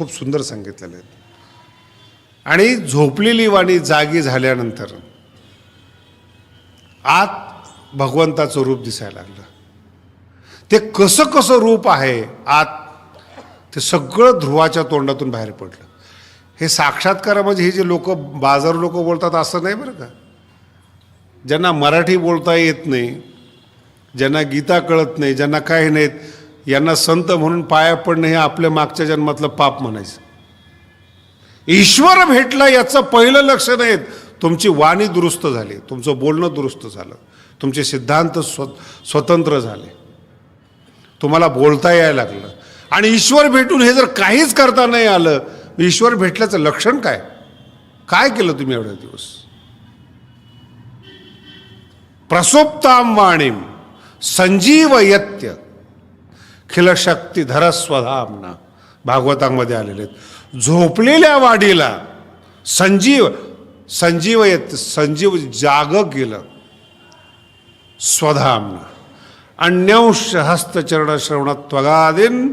खूप सुंदर सांगितलेले आहेत. आणि झोपलेली वाणी जागी झाल्यानंतर आत भगवंताचं रूप दिसायला लागलं. ते कसं कसं रूप आहे आत, ते सगळं ध्रुवाच्या तोंडातून बाहेर पडलं. हे साक्षात्कार म्हणजे हे जे लोक बाजार लोक बोलतात असं नाही बरं का. ज्यांना मराठी बोलता येत नाही, ज्यांना गीता कळत नाही, ज्यांना काही नाहीत, यांना संत म्हणून पाया पडणं हे आपल्या मागच्या जन्मातलं पाप म्हणायचं. ईश्वर भेटला याचं पहिलं लक्षण आहे तुमची वाणी दुरुस्त झाली, तुमचं बोलणं दुरुस्त झालं, तुमचे सिद्धांत स्वतंत्र झाले, तुम्हाला बोलता यायला लागलं. आणि ईश्वर भेटून हे जर काहीच करता नाही आलं, ईश्वर भेटल्याचं लक्षण काय? काय केलं तुम्ही एवढे दिवस? प्रसुप्ताम वाणीम संजीवयत्य खिलशक्तिधर स्वधामना भागवतांमध्ये आलेले आहेत. झोपलेल्या वाडीला संजीवयत्य, संजीव जाग केलं. स्वधामना अन्यंश हस्तचरण श्रवणत्वगादीन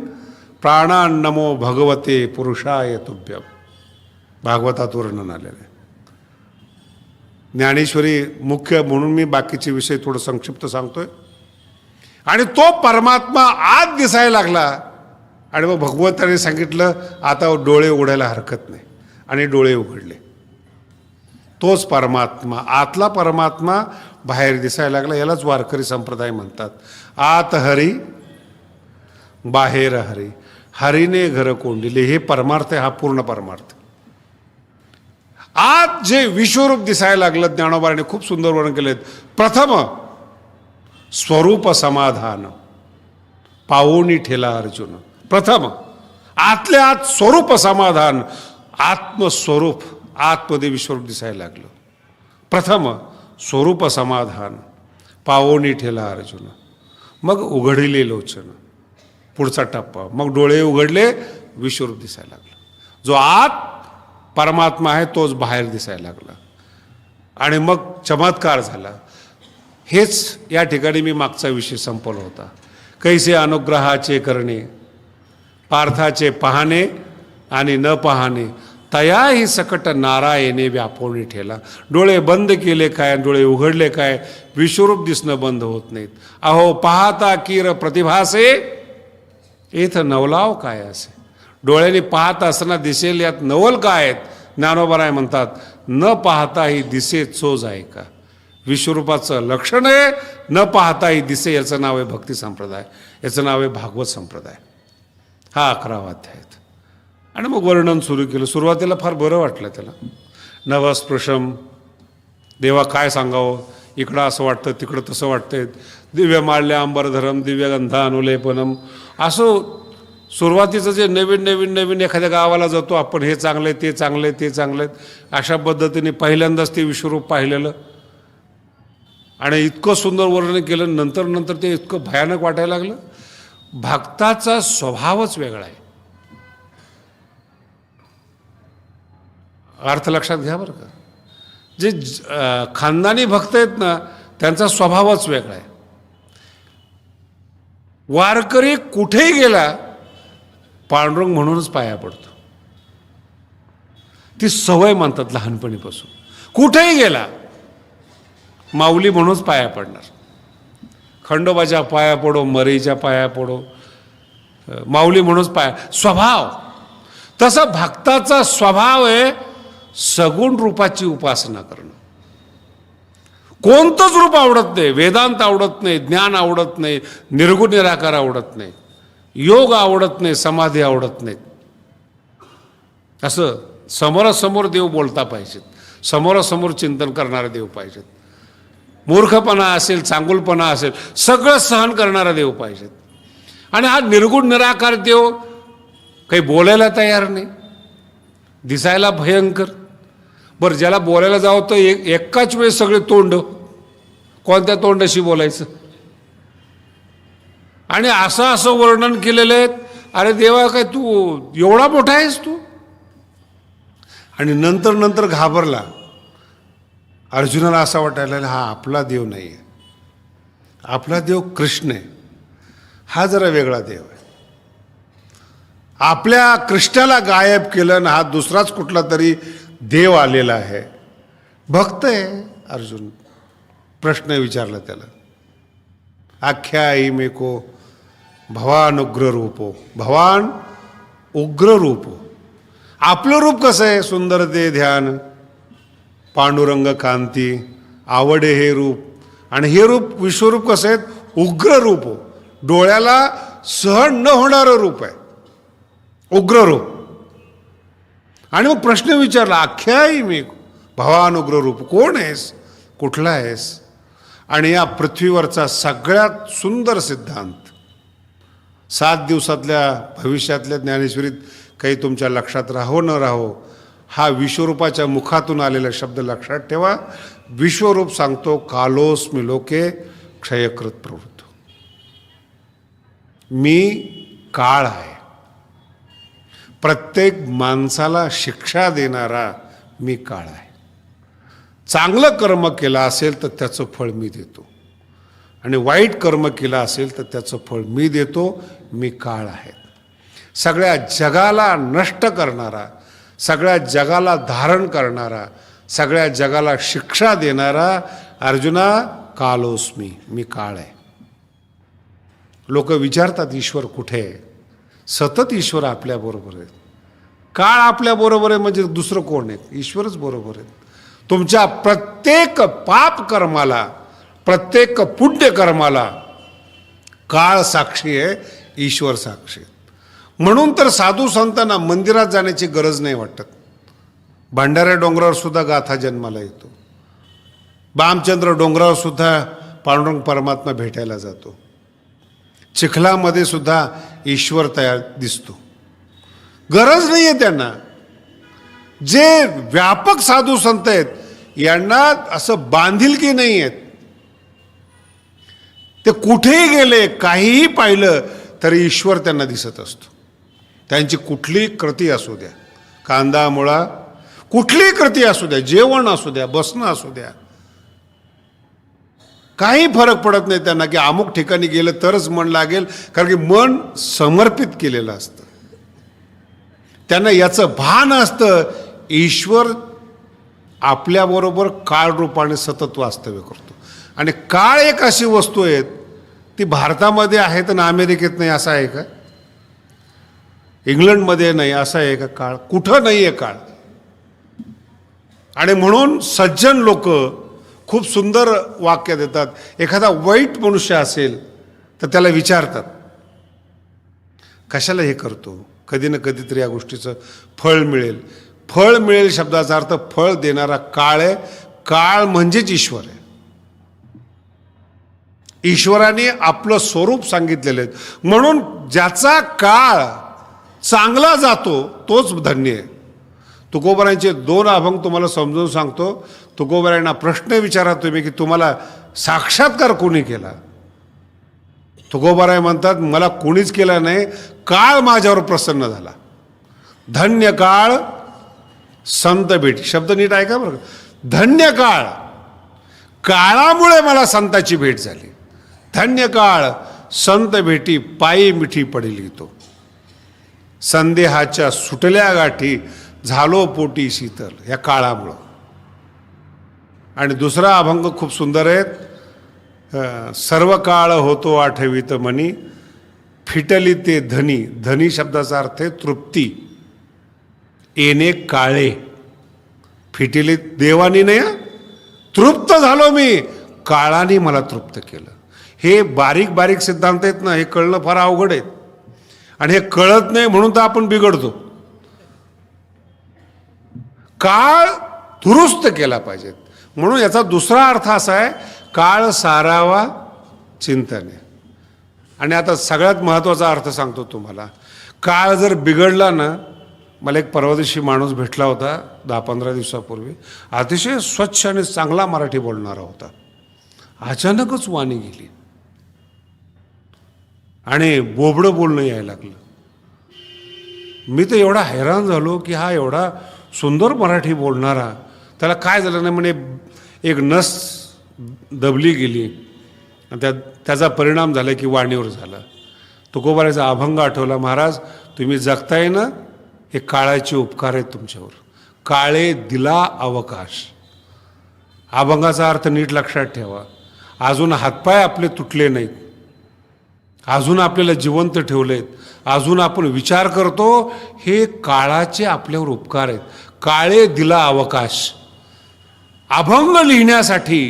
प्राणान्नमो भगवते पुरुषाय तुभ्यम भागवतात वर्णन आलेलं आहे. ज्ञानेश्वरी मुख्य म्हणून मी बाकीचे विषय थोडं संक्षिप्त सांगतोय. आणि तो परमात्मा आत दिसायला लागला. आणि मग भगवंताने सांगितलं आता डोळे उघडायला हरकत नाही, आणि डोळे उघडले. तोच परमात्मा, आतला परमात्मा बाहेर दिसायला लागला. यालाच वारकरी संप्रदाय म्हणतात. आत हरी बाहेर हरी, हरीने घर कोंडिले. हे परमार्थ आहे, हा पूर्ण परमार्थ. आत जे विश्वरूप दिसायला लागलं, ज्ञानोबाने खूप सुंदर वर्णन केलेत. प्रथम स्वरूप समाधान पावोनी ठेला अर्जुन. प्रथम आतल्या आत स्वरूप समाधान, आत्मस्वरूप आतमध्ये विश्वरूप दिसायला लागलं. प्रथम स्वरूप समाधान पावोनी ठेला अर्जुन. मग उघडले लोचन, पुढचा टप्पा. मग डोळे उघडले, विश्वरूप दिसायला लागलं. जो आत परमात्मा आहे तोच बाहेर दिसायला लागला. आणि मग चमत्कार झाला. हेच या ठिकाणी मी मागचा विषय संपवला होता. कैसे अनुग्रहाचे करणे, पार्थाचे पाहणे आणि न पाहणे, तयाही सकट नारायणे व्यापोणी ठेला. डोळे बंद केले काय, डोळे उघडले काय, विश्वरूप दिसणं बंद होत नाहीत. अहो पाहता किर प्रतिभासे येथ नवलाव काय असे. डोळ्याने पाहत असताना दिसेल यात नवल काय आहेत. ज्ञानोबराय म्हणतात न पाहताही दिसे चोज आहे का. विश्वरूपाचं लक्षण आहे न पाहताही दिसे. याचं नाव आहे भक्ती संप्रदाय, याचं नाव आहे भागवत संप्रदाय. हा 11वा अध्याय. आणि मग वर्णन सुरू केलं. सुरुवातीला फार बरं वाटलं त्याला. नवस्पृशम, देवा काय सांगावं, इकडं असं वाटतं तिकडं तसं वाटतंय. दिव्य माल्य अंबरधरम दिव्यगंधा अनुलेपनम. असं सुरुवातीचं जे नवीन एखाद्या गावाला जातो आपण, हे चांगलं आहे, ते चांगलं आहे, ते चांगलं आहे, अशा पद्धतीने पहिल्यांदाच ते विश्वरूप पाहिलेलं. आणि इतकं सुंदर वर्णन केलं. नंतर ते इतकं भयानक वाटायला लागलं. भक्ताचा स्वभावच वेगळा आहे. अर्थ लक्षात घ्या बरं का. जे खानदानी भक्त आहेत ना, त्यांचा स्वभावच वेगळा आहे. वारकरी कुठेही गेला पांडुरंग म्हणूनच पाया पडतो. ती सवय मानतात लहानपणीपासून. कुठेही गेला माऊली म्हणूनच पाया पडणार. खंडोबाच्या पाया पडो, मरीच्या पाया पडो, माऊली म्हणूनच पाया. स्वभाव तसा भक्ताचा स्वभाव आहे सगुण रूपाची उपासना करणं. कोणतंच रूप आवडत नाही. वेदांत आवडत नाही, ज्ञान आवडत नाही, निर्गुण निराकार आवडत नाही, योग आवडत नाही, समाधी आवडत नाहीत. असं समोरासमोर देव बोलता पाहिजेत, समोरासमोर चिंतन करणारे देव पाहिजेत. मूर्खपणा असेल, चांगुलपणा असेल, सगळं सहन करणारा देव पाहिजेत. आणि हा निर्गुण निराकार देव काही बोलायला तयार नाही, दिसायला भयंकर. बरं, ज्याला बोलायला जावं तर एकाच वेळेस सगळे तोंड, कोणत्या तोंडाशी बोलायचं. आणि असं वर्णन केलेलं आहे. अरे देवा, काय तू एवढा मोठा आहेस तू. आणि नंतर घाबरला. अर्जुनाला असा वाटायला हा आपला देव नाही आहे, आपला देव कृष्ण आहे, हा जरा वेगळा देव आहे. आपल्या कृष्णाला गायब केलं ना, हा दुसराच कुठला तरी देव आलेला आहे. भक्त आहे अर्जुन. प्रश्न विचारला त्याला. आख्यायी मेको भवान उग्र रूपो. भवान उग्र रूपो. आपलं रूप कसं आहे? सुंदर ते ध्यान, पांडुरंग कांती, आवडे हे रूप. आणि हे रूप विश्वरूप कसं आहे? उग्र रूप. डोळ्याला सहन न होणारं रूप आहे, उग्र रूप. आणि मग प्रश्न विचारला, आख्यायी मी भवान उग्र रूप. कोण आहेस? कुठला आहेस? आणि या पृथ्वीवरचा सगळ्यात सुंदर सिद्धांत 7 दिवसातल्या भविष्यातल्या ज्ञानेश्वरीत काही तुमच्या लक्षात राहो न राहो, हा विश्वरूपाच्या मुखातून आलेला शब्द लक्षात ठेवा. विश्वरूप सांगतो, कालोस्मि लोके क्षयकृत प्रवृत्तो. मी काळ आहे. प्रत्येक माणसाला शिक्षा देणारा मी काळ आहे. चांगलं कर्म केलं असेल तर त्याचं फळ मी देतो, आणि वाईट कर्म केलं असेल तर त्याचं फळ मी देतो. मी काळ आहे. सगळ्या जगाला नष्ट करणारा, सगळ्या जगाला धारण करणारा, सगळ्या जगाला शिक्षा देणारा अर्जुना कालोस्मी. मी काळ आहे. लोक विचारतात ईश्वर कुठे आहे? सतत ईश्वर आपल्याबरोबर आहे. काळ आपल्याबरोबर आहे म्हणजे दुसरं कोण आहे? ईश्वरच बरोबर आहे. तुमच्या प्रत्येक पाप कर्माला, प्रत्येक पुण्य कर्माला काळ साक्षी आहे, ईश्वर साक्षी आहे. म्हणून तर साधू संतांना मंदिरात जाण्याची गरज नाही वाटत. भांडाऱ्या डोंगरावर सुद्धा गाथा जन्माला येतो. बामचंद्र डोंगरावर सुद्धा पांडुरंग परमात्मा भेटायला जातो. चिखलामध्ये सुद्धा ईश्वर तयार दिसतो. गरज नाही आहे त्यांना. जे व्यापक साधू संत आहेत यांना असं बांधिलकी नाही आहेत. ते कुठेही गेले, काहीही पाहिलं तरी ईश्वर त्यांना दिसत असतो. त्यांची कुठलीही कृती असू द्या, कांदा मुळा कुठलीही कृती असू द्या, जेवण असू द्या, बसणं असू द्या, काही फरक पडत नाही त्यांना की अमुक ठिकाणी गेलं तरच मन लागेल, कारण की मन समर्पित केलेलं असतं. त्यांना याचं भान असतं, ईश्वर आपल्याबरोबर काळ रूपाने सतत वास्तव्य करतो. आणि काळ एक अशी वस्तू आहे, ती भारतामध्ये आहे तर अमेरिकेत नाही असं आहे का? इंग्लंडमध्ये नाही असं आहे का? काळ कुठं नाही आहे काळ. आणि म्हणून सज्जन लोक खूप सुंदर वाक्य देतात. एखादा वाईट मनुष्य असेल तर त्याला विचारतात, कशाला हे करतो? कधी ना कधीतरी या गोष्टीचं फळ मिळेल. फळ मिळेल शब्दाचा अर्थ फळ देणारा काळ आहे. काळ म्हणजेच ईश्वर आहे. ईश्वराने आपलं स्वरूप सांगितलेलं आहे. म्हणून ज्याचा काळ चांगला जातो तोच धन्य आहे. तुकोबारायांचे 2 अभंग तुम्हाला समजून सांगतो. तुकोबारायांना प्रश्न विचारा तुम्ही की तुम्हाला साक्षात्कार कोणी केला? तुकोबाराय म्हणतात, मला कोणीच केला नाही, काळ माझ्यावर प्रसन्न झाला. धन्य काळ संत भेटी. शब्द नीट ऐका बरं. धन्य काळ, काळामुळे मला संताची भेट झाली. धन्य काळ संत भेटी, पायी मिठी पडेल तो. संदेहाच्या सुटल्या गाठी, झालो पोटी शीतल, या काळामुळं. आणि दुसरा अभंग खूप सुंदर आहे. सर्व काळ होतो आठवीत मनी, फिटली ते धनी. धनी शब्दाचा अर्थ आहे तृप्ती. येणे काळे, फिटली देवानी नाही, तृप्त झालो मी, काळाने मला तृप्त केलं. हे बारीक बारीक सिद्धांत आहेत ना, हे कळणं फार अवघड आहे. आणि हे कळत नाही म्हणून तर आपण बिघडतो. काळ दुरुस्त केला पाहिजे. म्हणून याचा दुसरा अर्थ असा आहे, काळ सारावा चिंतने. आणि आता सगळ्यात महत्त्वाचा अर्थ सांगतो तुम्हाला. काळ जर बिघडला ना, मला एक परवा दिवशी माणूस भेटला होता 10-15 दिवसापूर्वी. अतिशय स्वच्छ आणि चांगला मराठी बोलणारा होता. अचानकच वाणी गेली आणि बोबडं बोलणं यायला लागलं. मी तर एवढा हैराण झालो की हा एवढा सुंदर मराठी बोलणारा, त्याला काय झालं नाही म्हणे, एक नस दबली गेली आणि त्याचा परिणाम झाला की वाणीवर झाला. तुकोबाराचा अभंग आठवला, महाराज तुम्ही जगताय ना, हे काळाचे उपकार आहेत तुमच्यावर. काळे दिला अवकाश. अभंगाचा अर्थ नीट लक्षात ठेवा. अजून हातपाय आपले तुटले नाहीत, अजून आपल्याला जिवंत ठेवलेत, अजून आपण विचार करतो, हे काळाचे आपल्यावर उपकार आहेत. काळे दिला अवकाश. अभंग लिहिण्यासाठी,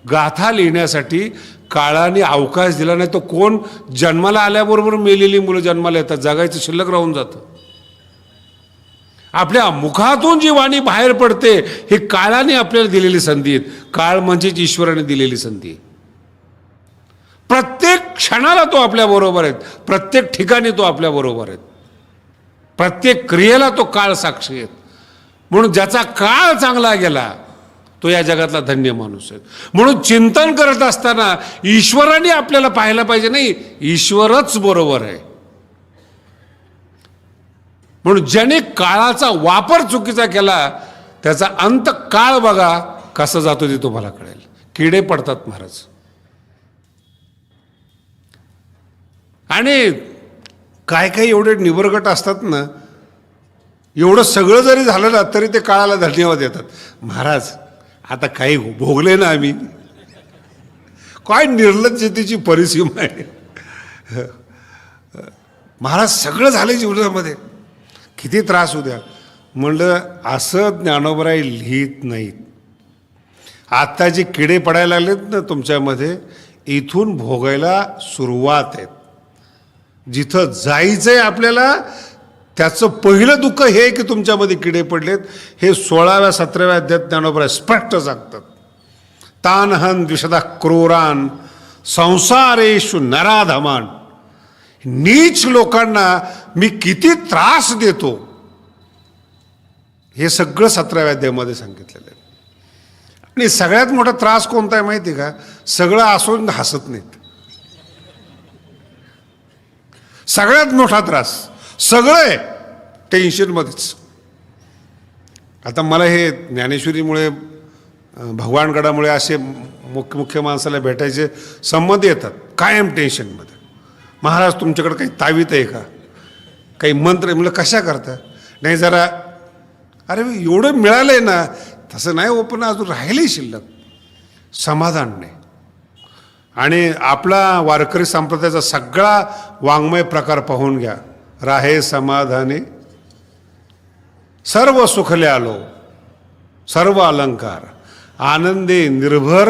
गाथा लिहिण्यासाठी काळाने अवकाश दिला, नाही तर कोण जन्माला आल्याबरोबर मेलेली मुलं जन्माला येतात, जगायचं शिल्लक राहून जातं. आपल्या मुखातून जी वाणी बाहेर पडते, हे काळाने आपल्याला दिलेली संधी आहे. काळ म्हणजेच ईश्वराने दिलेली संधी आहे. प्रत्येक क्षणाला तो आपल्याबरोबर आहे, प्रत्येक ठिकाणी तो आपल्याबरोबर आहे, प्रत्येक क्रियेला तो काळ साक्षी आहे. म्हणून ज्याचा काळ चांगला गेला तो या जगातला धन्य माणूस आहे. म्हणून चिंतन करत असताना ईश्वराने आपल्याला पाहायला पाहिजे, नाही ईश्वरच बरोबर आहे. म्हणून ज्याने काळाचा वापर चुकीचा केला त्याचा अंत काळ बघा कसा जातो ते तुम्हाला कळेल. किडे पडतात महाराज. आणि काय काय एवढे निबरगट असतात ना, एवढं सगळं जरी झालं ना तरी ते काळाला धन्यवाद देतात. महाराज आता काही भोगले ना आम्ही, काय निर्लज्जतेची परिसीमा आहे. महाराज सगळं झालं जीवनामध्ये, किती त्रास होऊ द्या. म्हणलं असं ज्ञानोबराय लिहित नाहीत. आता जे किडे पडायला लागलेत ना तुमच्यामध्ये, इथून भोगायला सुरुवात आहेत. जिथं जायचंय आपल्याला त्याचं पहिलं दुःख हे आहे की तुमच्यामध्ये किडे पडलेत. हे 16व्या 17व्या अध्यायात ज्ञानोबराय स्पष्ट सांगतात. तानहन द्विषदा क्रूरान संसारेषु नराधमान. नीच लोकांना मी किती त्रास देतो हे सगळं 17व्या अध्यायामध्ये सांगितलेलं आहे. आणि सगळ्यात मोठा त्रास कोणता आहे माहिती आहे का? सगळं असून हसत नाहीत. सगळ्यात मोठा त्रास सगळं आहे टेन्शनमध्येच. आता मला हे ज्ञानेश्वरीमुळे, भगवानगडामुळे असे मुख्य माणसाला भेटायचे संबंध येतात, कायम टेन्शनमध्ये. महाराज तुमच्याकडे काही तावीत आहे का, काही मंत्र आहे? म्हणलं कशा करता? नाही जरा, अरे एवढं मिळालंय ना. तसं नाही हो, पण अजून राहिलंही शिल्लक, समाधान नाही. आणि आपला वारकरी संप्रदायाचा सगळा वाङ्मय प्रकार पाहून घ्या. राहे समाधाने सर्व सुखले आलो, सर्व अलंकार आनंदे निर्भर,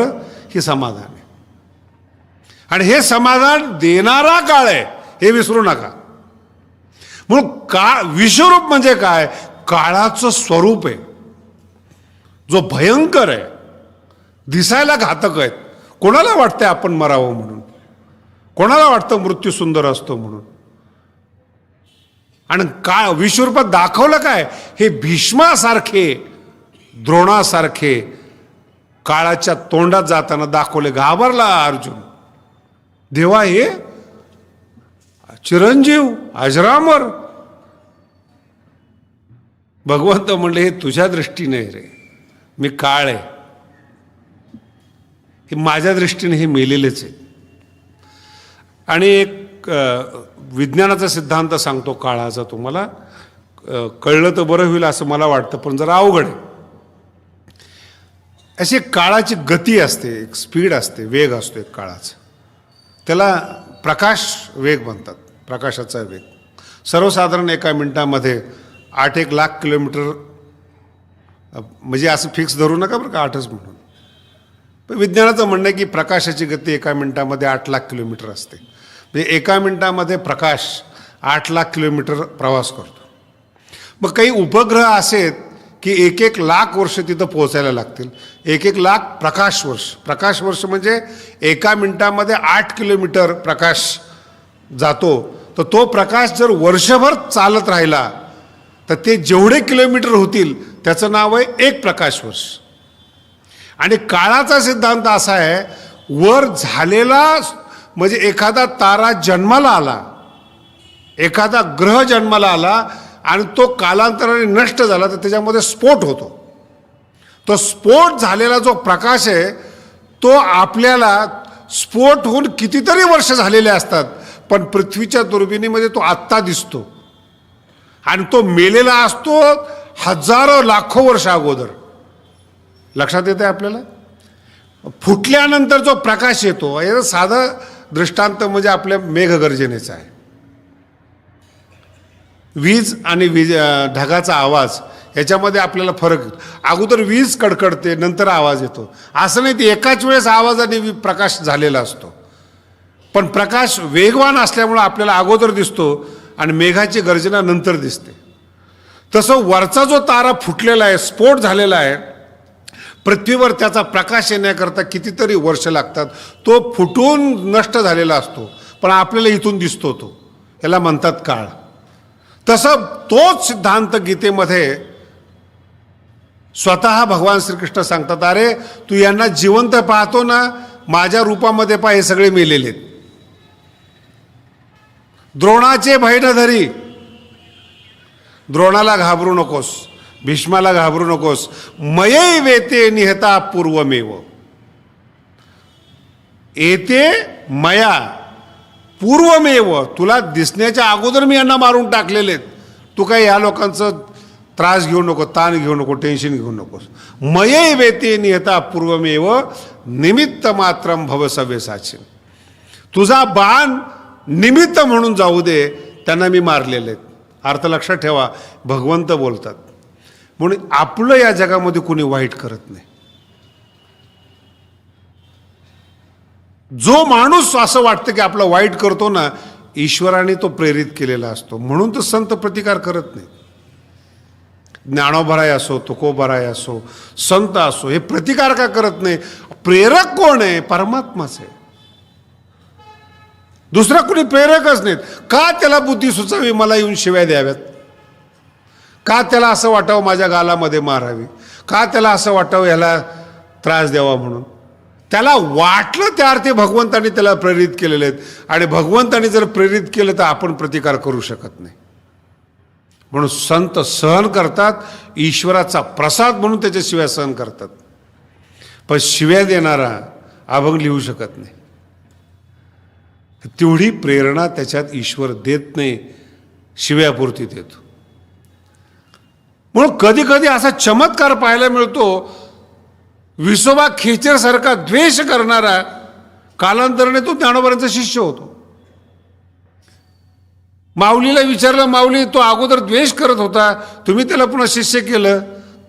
ही समाधान आहे. आणि हे समाधान देणारा काळ आहे हे विसरू नका. म्हणून काळ, विश्वरूप म्हणजे काय? काळाचं स्वरूप आहे, जो भयंकर आहे, दिसायला घातक आहे. कोणाला वाटतंय आपण मरावं म्हणून? कोणाला वाटतं मृत्यू सुंदर असतो म्हणून? आणि काळ विश्वरूपात दाखवलं काय? हे भीष्मासारखे, द्रोणासारखे काळाच्या तोंडात जाताना दाखवले. घाबरला अर्जुन. देवा हे चिरंजीव अजरामर. भगवंत म्हणले हे तुझ्या दृष्टीने रे, मी काळ आहे, हे माझ्या दृष्टीने हे मेलेलेच आहे. आणि एक विज्ञानाचा सिद्धांत सांगतो काळाचा, तुम्हाला कळलं तर बरं होईल असं मला वाटतं, पण जरा अवघड आहे. अशी काळाची गती असते, एक स्पीड असते, वेग असतो एक काळाचा. त्याला प्रकाश वेग म्हणतात, प्रकाशाचा वेग. सर्वसाधारण एका मिनिटामध्ये 8 लाख किलोमीटर, म्हणजे असं फिक्स धरू नका बरं का 8च म्हणून. पण विज्ञानाचं म्हणणं आहे की प्रकाशाची गती एका मिनिटामध्ये 8 लाख किलोमीटर असते. म्हणजे एका मिनिटामध्ये प्रकाश 8 लाख किलोमीटर प्रवास करतो. मग काही उपग्रह असे की 1 लाख वर्ष तिथं पोहोचायला लागतील. 1 लाख प्रकाश वर्ष. प्रकाश वर्ष म्हणजे एका मिनिटामध्ये 8 किलोमीटर प्रकाश जातो. तर तो प्रकाश जर वर्षभर चालत राहिला तर ते जेवढे किलोमीटर होतील त्याचं नाव आहे 1 प्रकाश वर्ष. आणि काळाचा सिद्धांत असा आहे, वर झालेला म्हणजे एखादा तारा जन्माला आला, एखादा ग्रह जन्माला आला आणि तो कालांतराने नष्ट झाला तर त्याच्यामध्ये स्फोट होतो. तो स्फोट झालेला जो प्रकाश आहे तो आपल्याला स्फोट होऊन कितीतरी वर्ष झालेले असतात, पण पृथ्वीच्या दुर्बिणीमध्ये तो आत्ता दिसतो आणि तो मेलेला असतो हजारो लाखो वर्ष अगोदर. लक्षात येते आपल्याला? फुटल्यानंतर जो प्रकाश येतो, याचं साधं दृष्टांत म्हणजे आपल्या मेघगर्जनेचा आहे. वीज आणि ढगाचा आवाज याच्यामध्ये आपल्याला फरक येतो. अगोदर वीज कडकडते, नंतर आवाज येतो. असं नाही ते एकाच वेळेस आवाज आणि प्रकाश झालेला असतो. पण प्रकाश वेगवान असल्यामुळं आपल्याला अगोदर दिसतो आणि मेघाची गर्जना नंतर दिसते. तसं वरचा जो तारा फुटलेला आहे, स्फोट झालेला आहे, पृथ्वीवर त्याचा प्रकाश येण्याकरता कितीतरी वर्ष लागतात. तो फुटून नष्ट झालेला असतो, पण आपल्याला इथून दिसतो तो. याला म्हणतात काळ. तसं तोच सिद्धांत गीतेमध्ये स्वतः भगवान श्रीकृष्ण सांगतात, अरे तू यांना जिवंत पाहतो ना, माझ्या रूपामध्ये पहा, हे सगळे मेलेले आहेत. द्रोणाचे भय न धरी, द्रोणाला घाबरू नकोस, भीष्माला घाबरू नकोस. मये वेते निहता पूर्वमेव. येते मया पूर्वमेव, तुला दिसण्याच्या अगोदर मी यांना मारून टाकलेले. तू काय या लोकांचं त्रास घेऊ नको, ताण घेऊ नको, टेन्शन घेऊ नकोस. मये वेते निहता पूर्वमेव निमित्त मात्रम भव सव्यसाची. तुझा बाण निमित्त म्हणून जाऊ दे, त्यांना मी मारलेले आहेत. अर्थ लक्षात ठेवा, भगवंत बोलतात. म्हणून आपलं या जगामध्ये कुणी वाईट करत नाही. जो माणूस असं वाटतं की आपलं वाईट करतो ना, ईश्वराने तो प्रेरित केलेला असतो. म्हणून तर संत प्रतिकार करत नाही. ज्ञानोबराय असो, तुकोबराय असो, संत असो, हे प्रतिकार का करत नाही? प्रेरक कोण आहे? परमात्माच आहे. दुसरा कुणी प्रेरकच नाहीत. का त्याला बुद्धी सुचावी मला येऊन शिव्या द्याव्यात? का त्याला असं वाटावं माझ्या गालामध्ये मारावी? का त्याला असं वाटावं ह्याला त्रास द्यावा म्हणून? त्याला वाटलं त्या अर्थी भगवंताने त्याला प्रेरित केलेले आहेत. आणि भगवंताने जर प्रेरित केलं तर आपण प्रतिकार करू शकत नाही. म्हणून संत सहन करतात, ईश्वराचा प्रसाद म्हणून त्याच्या शिव्या सहन करतात. पण शिव्या देणारा अभंग लिहू शकत नाही. तेवढी प्रेरणा त्याच्यात ईश्वर देत नाही, शिव्यापुरती देतो. म्हणून कधी कधी असा चमत्कार पाहायला मिळतो, विसोबा खेचरसारखा द्वेष करणारा कालांतराने तो ज्ञानोबांचा शिष्य होतो. माऊलीला विचारलं, माऊली तो अगोदर द्वेष करत होता, तुम्ही त्याला पुन्हा शिष्य केलं.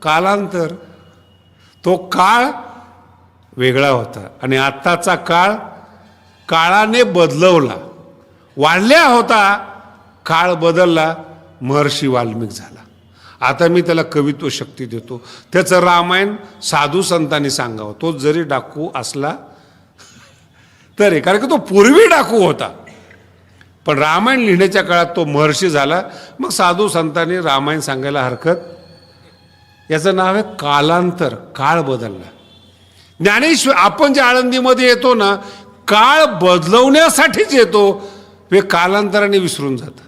कालांतर, तो काळ वेगळा होता आणि आत्ताचा काळ काळाने बदलवला. वाढल्या होता, काळ बदलला, महर्षी वाल्मिक झाला. आता मी त्याला कवित्व शक्ती देतो. त्याचं रामायण साधू संतांनी सांगावं, तो जरी डाकू असला तरी, कारण की तो पूर्वी डाकू होता, पण रामायण लिहिण्याच्या काळात तो महर्षी झाला. मग साधू संतांनी रामायण सांगायला हरकत. याचं नाव आहे कालांतर. काळ बदलला. ज्ञानेश्वर आपण जे आळंदीमध्ये येतो ना, काळ बदलवण्यासाठीच येतो, हे कालांतराने विसरून जातं.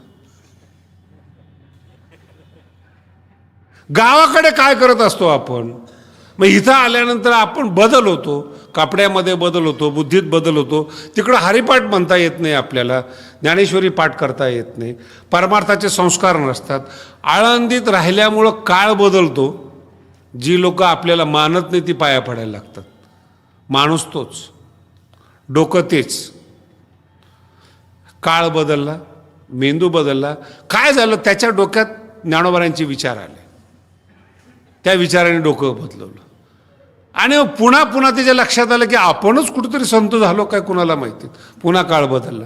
गावाकडे काय करत असतो आपण? मग इथं आल्यानंतर आपण बदल होतो, कपड्यामध्ये बदल होतो, बुद्धीत बदल होतो. तिकडं हरिपाठ म्हणता येत नाही आपल्याला, ज्ञानेश्वरी पाठ करता येत नाही, परमार्थाचे संस्कार नसतात. आळंदीत राहिल्यामुळं काळ बदलतो. जी लोक आपल्याला मानत नाही ती पाया पडायला लागतात. माणूस तोच, डोकं तेच. काळ बदलला, मेंदू बदलला. काय झालं? त्याच्या डोक्यात ज्ञानोबांचे विचार आले, त्या विचाराने डोकं बदलवलं. आणि पुन्हा पुन्हा त्याच्या लक्षात आलं की आपणच कुठेतरी संत झालो काय, कुणाला माहिती. पुन्हा काळ बदलला.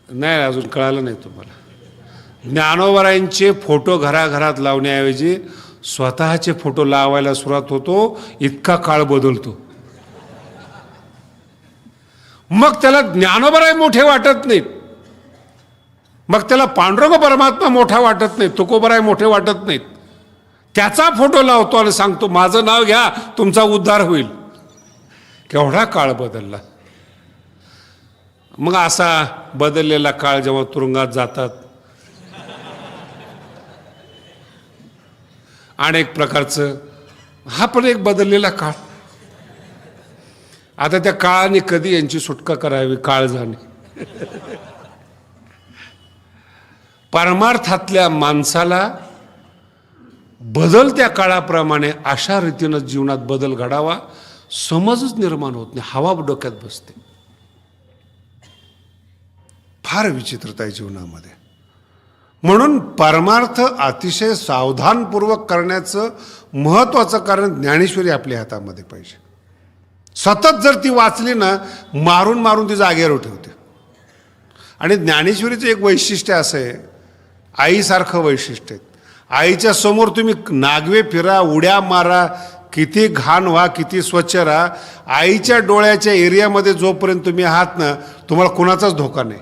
नाही, अजून कळालं नाही तुम्हाला. ज्ञानोबांचे फोटो घराघरात लावण्याऐवजी स्वतःचे फोटो लावायला सुरुवात होतो, इतका काळ बदलतो. मग त्याला ज्ञानोबराय मोठे वाटत नाहीत, मग त्याला पांडुरंग परमात्मा मोठा वाटत नाही, तुकोबराय मोठे वाटत नाहीत. त्याचा फोटो लावतो आणि सांगतो माझं नाव घ्या, तुमचा उद्धार होईल. केवढा काळ बदलला. मग असा बदललेला काळ जेव्हा तुरुंगात जातात, अनेक प्रकारचं, हा पण एक बदललेला काळ. आता त्या काळाने कधी यांची सुटका करावी, काळ जाणे. परमार्थातल्या माणसाला बदलत्या काळाप्रमाणे अशा रीतीनं जीवनात बदल घडावा, समजच निर्माण होत नाही, हवा डोक्यात बसते. फार विचित्रता आहे जीवनामध्ये. म्हणून परमार्थ अतिशय सावधानपूर्वक करण्याचं महत्वाचं कारण ज्ञानेश्वरी आपल्या हातामध्ये पाहिजे. सतत जर ती वाचली ना, मारून मारून ती जागेवर ठेवते. आणि ज्ञानेश्वरीचं एक वैशिष्ट्य असं आहे, आईसारखं वैशिष्ट्य आहे. आईच्या समोर तुम्ही नागवे फिरा, उड्या मारा, किती घाण व्हा, किती स्वच्छ राहा, आईच्या डोळ्याच्या एरियामध्ये जोपर्यंत तुम्ही आहात ना, तुम्हाला कुणाचाच धोका नाही.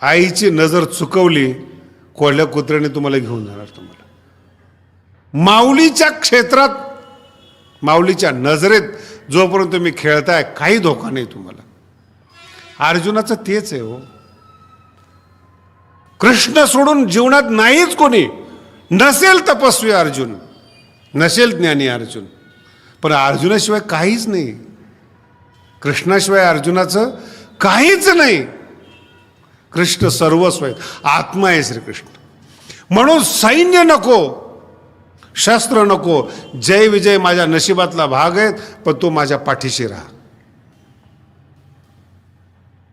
आईची नजर चुकवली, कोल्ह्या कुत्र्याने तुम्हाला घेऊन जाणार. तुम्हाला माऊलीच्या क्षेत्रात, माऊलीच्या नजरेत जोपर्यंत तुम्ही खेळताय, काही धोका नाही तुम्हाला. अर्जुनाचं तेच आहे हो. कृष्ण सोडून जीवनात नाहीच कोणी. नसेल तपस्वी अर्जुन, नसेल ज्ञानी अर्जुन, पण अर्जुनाशिवाय काहीच नाही. कृष्णाशिवाय अर्जुनाचं काहीच नाही. कृष्ण सर्वस्व आहे, आत्मा आहे श्रीकृष्ण. म्हणून सैन्य नको, शस्त्र नको, जय विजय माझ्या नशिबातला भाग आहे, पण तो माझ्या पाठीशी राहा.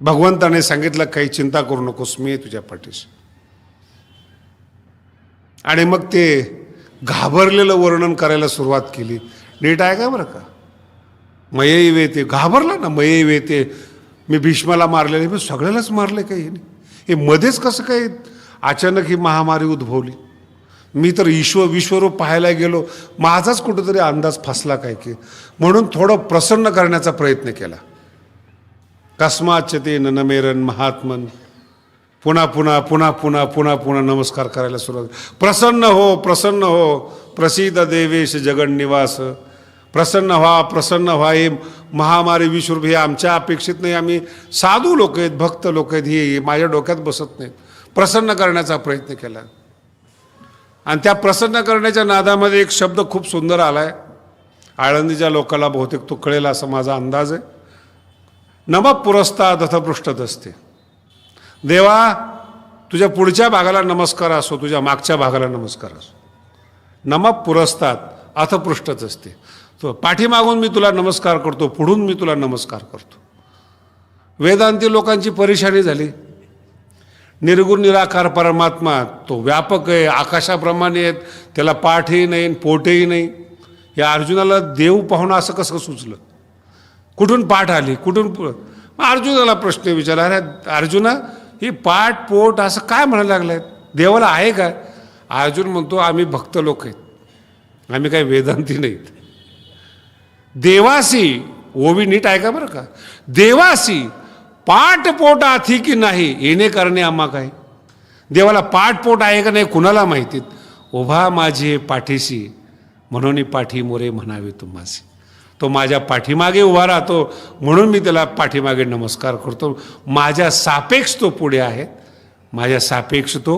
भगवंताने सांगितलं काही चिंता करू नकोस, मी तुझ्या पाठीशी. आणि मग ते घाबरलेलं वर्णन करायला सुरुवात केली. नीट आहे का बरं का? मयई वेते, घाबरला ना, मयई वेते, मी भीष्माला मारलेले, मी सगळ्यालाच मारले काही नाही. हे मध्येच कसं काय अचानक ही महामारी उद्भवली? मी तर विश्वरूप पाहायला गेलो, माझाच कुठंतरी अंदाज फसला काय की. म्हणून थोडं प्रसन्न करण्याचा प्रयत्न केला. कस्माच्च ते नमेरन महात्मन, पुन्हा पुन्हा पुन्हा पुन्हा पुन्हा पुन्हा नमस्कार करायला सुरुवात. प्रसन्न हो, प्रसन्न हो, प्रसिद्ध देवेश जगन्निवास, प्रसन्न व्हा, प्रसन्न व्हा. हे महामारी विश्वरूप हे आमच्या अपेक्षित नाही. आम्ही साधू लोक आहेत, भक्त लोक आहेत, हे माझ्या डोक्यात बसत नाहीत. प्रसन्न करण्याचा प्रयत्न केला. आणि त्या प्रसन्न करण्याच्या नादामध्ये एक शब्द खूप सुंदर आलाय. आळंदीच्या लोकांना बहुतेक तो कळेल असं माझा अंदाज आहे. नम पुरस्ताद अथ पृष्ठत असते. देवा, तुझ्या पुढच्या भागाला नमस्कार असो, तुझ्या मागच्या भागाला नमस्कार असो. नम पुरस्ताद अथ पृष्ठत असते. तो पाठीमागून मी तुला नमस्कार करतो, पुढून मी तुला नमस्कार करतो. वेदांती लोकांची परेशानी झाली. निर्गुण निराकार परमात्मा तो व्यापक आहे, आकाशाप्रमाणे आहेत, त्याला पाठही नाही पोटही नाही. या अर्जुनाला देव पाहून असं कसं सुचलं? कुठून पाठ आली, कुठून? अर्जुनाला प्रश्न विचारला, अरे अर्जुना, ही पाठ पोट असं काय म्हणायला लागलाय? देवाला आहे का? अर्जुन म्हणतो, आम्ही भक्त लोक आहेत, आम्ही काही वेदांती नाहीत. देवासी, ओवी नीट आहे का बरं का? देवासी पाठ पोट आथी की नाही येणे करणे आम्हा काय. देवाला पाठ पोट आहे का नाही कुणाला माहितीत. उभा माझे पाठीशी म्हणून पाठी मोरे म्हणावे तुम्हासी. तो माझ्या पाठीमागे उभा राहतो म्हणून मी त्याला पाठीमागे नमस्कार करतो. माझ्या सापेक्ष तो पुढे आहे, माझ्या सापेक्ष तो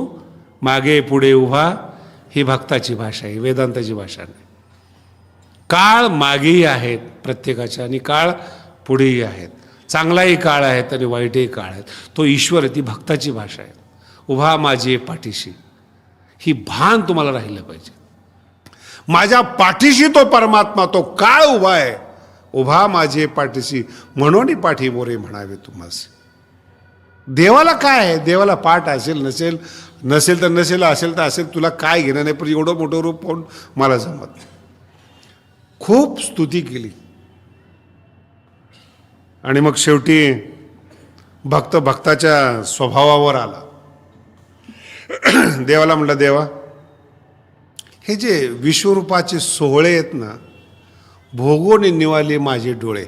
मागे पुढे उभा. ही भक्ताची भाषा आहे, वेदांताची भाषा नाही. काळ मागेही आहेत प्रत्येकाच्या आणि काळ पुढेही आहेत. चांगलाही काळ आहेत आणि वाईटही काळ आहेत. तो ईश्वर आहे, ती भक्ताची भाषा आहे. उभा माझी पाठीशी, ही भान तुम्हाला राहिलं पाहिजे. माझ्या पाठीशी तो परमात्मा, तो काळ उभा आहे. उभा माझे पाठीशी म्हणून पाठी मोरे म्हणावे तुम्हास. देवाला काय आहे? देवाला पाठ असेल नसेल, नसेल तर नसेल, असेल तर असेल, तुला काय घेणं नाही. पण एवढं मोठं रूप पाहून मला जमत नाही. खूप स्तुती केली आणि मग शेवटी भक्त भक्ताच्या स्वभावावर आला. देवाला म्हटलं, देवा, हे जे विश्वरूपाचे सोहळे आहेत ना, भोगोनी निवाले माझे डोळे.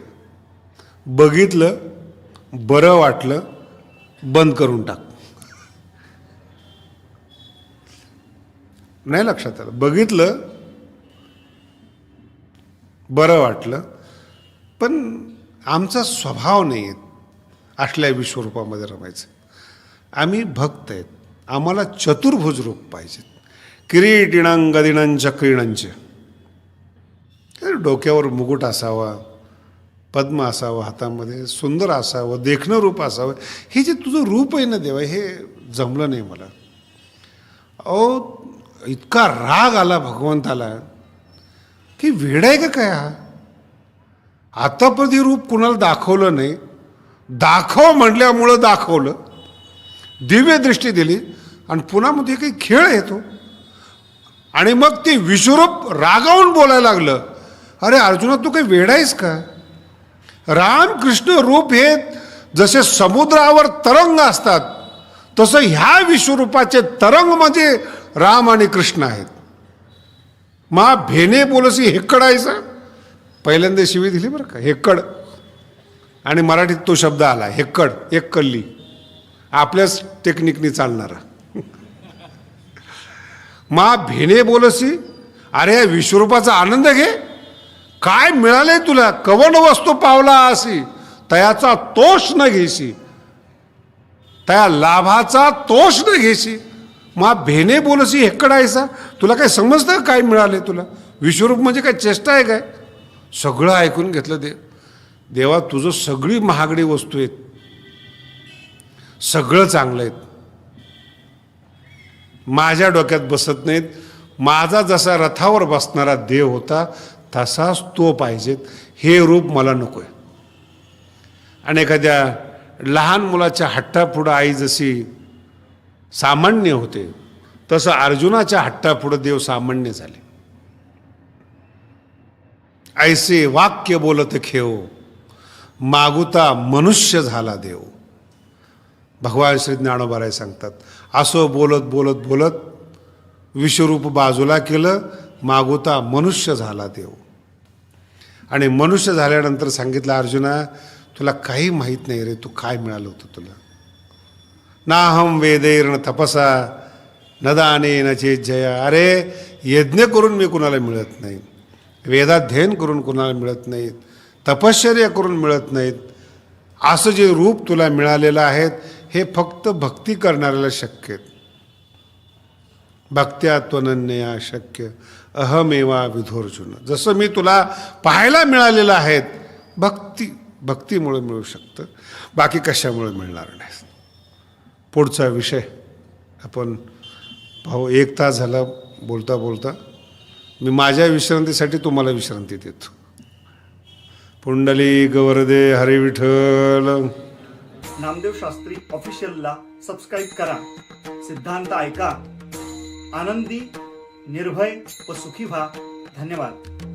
बघितलं, बरं वाटलं, बंद करून टाक. नाही लक्षात आलं? बघितलं, बरं वाटलं, पण आमचा स्वभाव नाही आहे असल्या विश्वरूपामध्ये रमायचं. आम्ही भक्त आहेत, आम्हाला चतुर्भुज रूप पाहिजेत. किरीटिणं गदिणं चक्रीणंच, डोक्यावर मुकुट असावा, पद्म असावं हातामध्ये, सुंदर असावं, देखणं रूप असावं. हे जे तुझं रूप आहे ना देवा, हे जमलं नाही मला. अहो इतका राग आला भगवंताला की वेड आहे का काय हा. आतापर्यंत हे रूप कुणाला दाखवलं नाही, दाखव म्हटल्यामुळं दाखवलं, दिव्य दृष्टी दिली आणि पुन्हा मध्ये काही खेळ येतो. आणि मग ते विश्वरूप रागावून बोलायला लागलं, अरे अर्जुना तू काही वेडा आहेस का. रामकृष्ण रूप हे जसे समुद्रावर तरंग असतात तसं ह्या विश्वरूपाचे तरंग म्हणजे राम आणि कृष्ण आहेत. मा भेने बोलसी हेक्कडायचा, पहिल्यांदा शिवी दिली बरं का, हेक्कड. आणि मराठीत तो शब्द आला हेक्कड, एक कल्ली, आपल्याच टेक्निकनी चालणारा. मा भेने बोलसी, अरे या विश्वरूपाचा आनंद घे. काय मिळाले तुला, कवन वस्तू पावला असी, तयाचा तोष न घेशी, त्या लाभाचा तोष न घेशी. मा भेने बोलसी हेक्कडायचा, तुला काय समजतं काय मिळाले तुला. विश्वरूप म्हणजे काय चेष्टा आहे काय. सगळं ऐकून घेतलं देवा, तुझं सगळी महागडी वस्तू आहेत, सगळं चांगलं आहेत, माझ्या डोक्यात बसत नाहीत. माझा जसा रथावर बसणारा देव होता तसाच तो पाहिजेत, हे रूप मला नको आहे. आणि एखाद्या लहान मुलाच्या हट्टापुढं आई जशी सामान्य होते तसं अर्जुनाच्या हट्टापुढं देव सामान्य झाले. ऐसे वाक्य बोलत खेव, मागुता मनुष्य झाला देव. भगवान श्री ज्ञानोबाराय सांगतात, असं बोलत बोलत बोलत विश्वरूप बाजूला केलं, मागुता मनुष्य झाला देव. आणि मनुष्य झाल्यानंतर सांगितलं, अर्जुना तुला काही माहीत नाही रे, तू काय मिळालं होतं तुला. नाहम वेदैर्न तपसा न दाने न चेज्जया. अरे यज्ञ करून मी कुणाला मिळत नाही, वेदाध्ययन करून कुणाला मिळत नाहीत, तपश्चर्या करून मिळत नाहीत. असं जे रूप तुला मिळालेलं आहे हे फक्त भक्ती करणाऱ्याला शक्य आहे. भक्त्या त्वनन्यया शक्य अहमेवा विधोर्जुन. जसं मी तुला पाहायला मिळालेलं आहे, भक्तीमुळे मिळू शकतं, बाकी कशामुळे मिळणार नाही. पुढचा विषय आपण पाहू. 1 तास झाला बोलता बोलता. मी माझ्या विश्रांतीसाठी तुम्हाला विश्रांती देतो. पुंडलिक वरदे हरी विठ्ठल. नामदेव शास्त्री ऑफिशियलला सबस्क्राईब करा. सिद्धांत ऐका, आनंदी, निर्भय व सुखी व्हा. धन्यवाद.